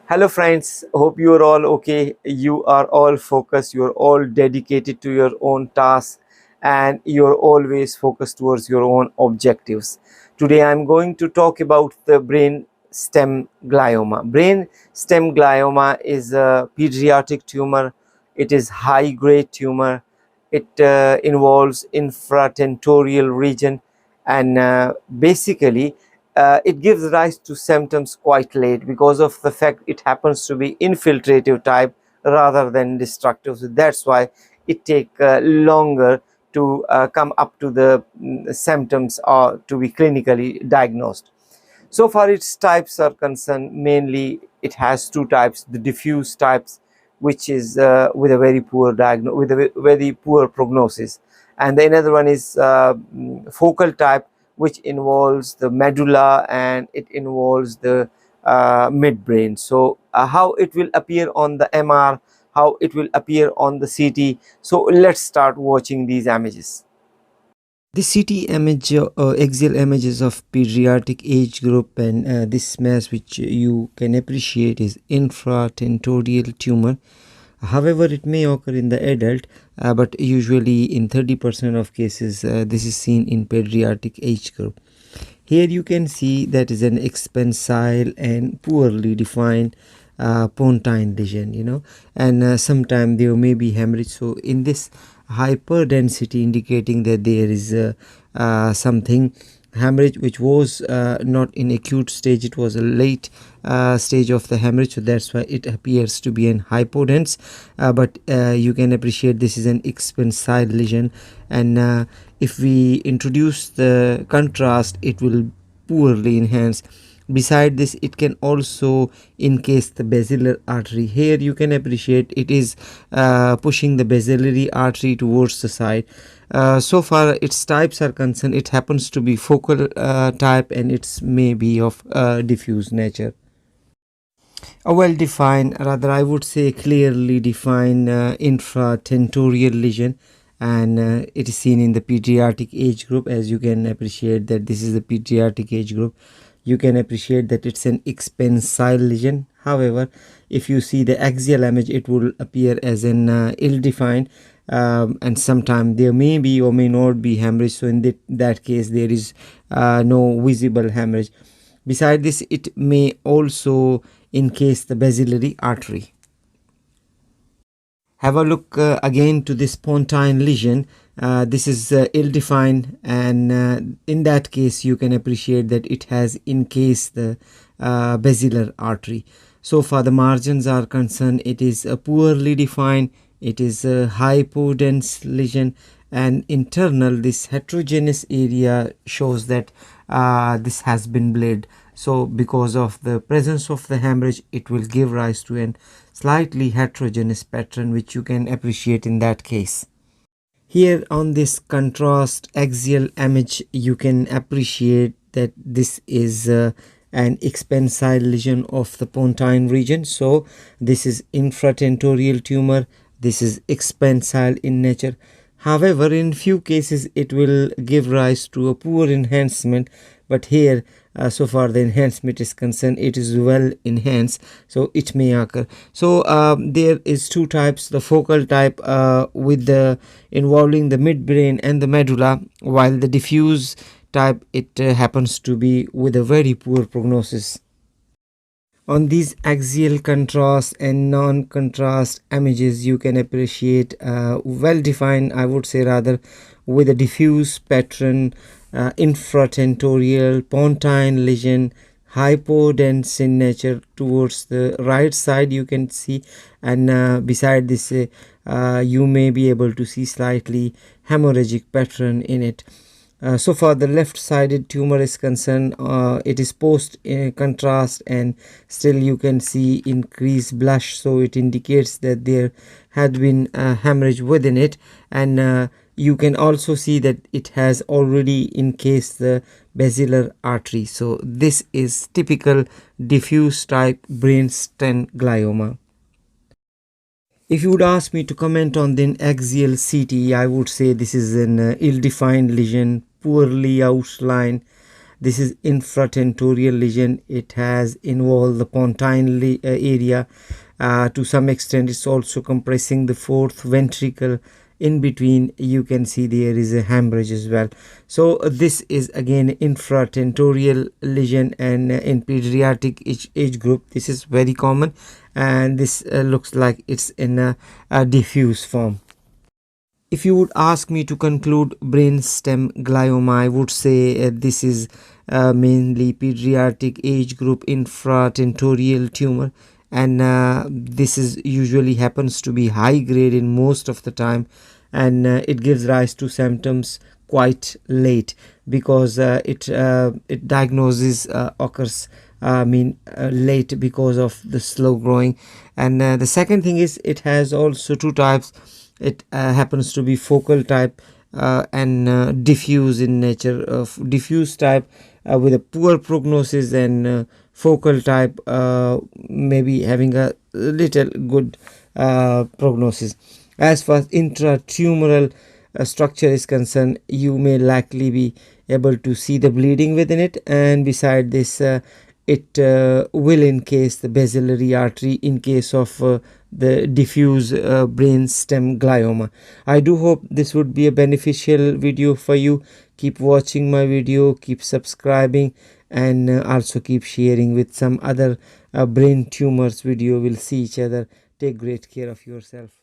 Hello, friends. Hope you are all okay. You are all focused. You are all dedicated to your own task, and you're always focused towards your own objectives. Today, I'm going to talk about the brain stem glioma. Brain stem glioma is a pediatric tumor. It is high grade tumor. It involves infratentorial region, and basically it gives rise to symptoms quite late because of the fact it happens to be infiltrative type rather than destructive. So that's why it take longer to come up to the symptoms or to be clinically diagnosed. So far its types are concerned, mainly it has two types: the diffuse types, which is with a very poor with a very poor prognosis, and the another one is focal type, which involves the medulla and it involves the midbrain. So how it will appear on the MR, how it will appear on the CT. So let's start watching these images. The CT image, axial images of pediatric age group, and this mass which you can appreciate is infratentorial tumor. However, it may occur in the adult, but usually in 30% of cases, this is seen in pediatric age group. Here you can see that is an expansile and poorly defined pontine lesion, and sometimes there may be hemorrhage. So in this hyperdensity, indicating that there is something hemorrhage which was not in acute stage, it was a late stage of the hemorrhage, so that's why it appears to be an hypodense, but you can appreciate this is an expansile lesion, and if we introduce the contrast, it will poorly enhance. Beside this, it can also encase the basilar artery. Here you can appreciate it is pushing the basilar artery towards the side. So far its types are concerned, it happens to be focal type, and it's may be of diffuse nature. A well defined, rather I would say clearly defined infratentorial lesion, and it is seen in the pediatric age group. As you can appreciate that this is the pediatric age group, you can appreciate that it's an expansile lesion. However, if you see the axial image, it will appear as an ill-defined, and sometimes there may be or may not be hemorrhage. So in that case, there is no visible hemorrhage. Beside this, it may also encase the basilar artery. Have a look again to this pontine lesion. This is ill-defined, and in that case you can appreciate that it has encased the basilar artery. So far the margins are concerned, it is a poorly defined, it is a hypodense lesion, and internal this heterogeneous area shows that this has been bled. So because of the presence of the hemorrhage, it will give rise to an slightly heterogeneous pattern, which you can appreciate in that case. Here on this contrast axial image, you can appreciate that this is an expansile lesion of the pontine region. So this is infratentorial tumor, this is expansile in nature. However, in few cases it will give rise to a poor enhancement, but here so far the enhancement is concerned, it is well enhanced, so it may occur. So there is two types: the focal type with the involving the midbrain and the medulla, while the diffuse type, it happens to be with a very poor prognosis. On these axial contrast and non-contrast images, you can appreciate well defined, I would say rather, with a diffuse pattern, infratentorial pontine lesion, hypodense in nature towards the right side, you can see, and beside this you may be able to see slightly hemorrhagic pattern in it. So far the left sided tumor is concerned, it is post contrast, and still you can see increased blush, so it indicates that there had been a hemorrhage within it, and you can also see that it has already encased the basilar artery. So this is typical diffuse type brainstem glioma. If you would ask me to comment on the axial CT, I would say this is an ill-defined lesion, poorly outlined, This is infratentorial lesion. It has involved the pontine area. To some extent, it's also compressing the fourth ventricle. In between, you can see there is a hemorrhage as well. So this is again infratentorial lesion, and in pediatric age group this is very common, and this looks like it's in a diffuse form. If you would ask me to conclude brainstem glioma, I would say this is mainly pediatric age group infratentorial tumor, and this is usually happens to be high grade in most of the time, and it gives rise to symptoms quite late, because it diagnosis occurs late because of the slow growing. And the second thing is, it has also two types. It happens to be focal type and diffuse in nature. Of diffuse type with a poor prognosis, and focal type maybe having a little good prognosis. As far as intratumoral structure is concerned, you may likely be able to see the bleeding within it, and beside this it will encase the basilar artery in case of the diffuse brain stem glioma. I do hope this would be a beneficial video for you. Keep watching my video, keep subscribing, and also keep sharing with some other brain tumors video. We'll see each other. Take great care of yourself.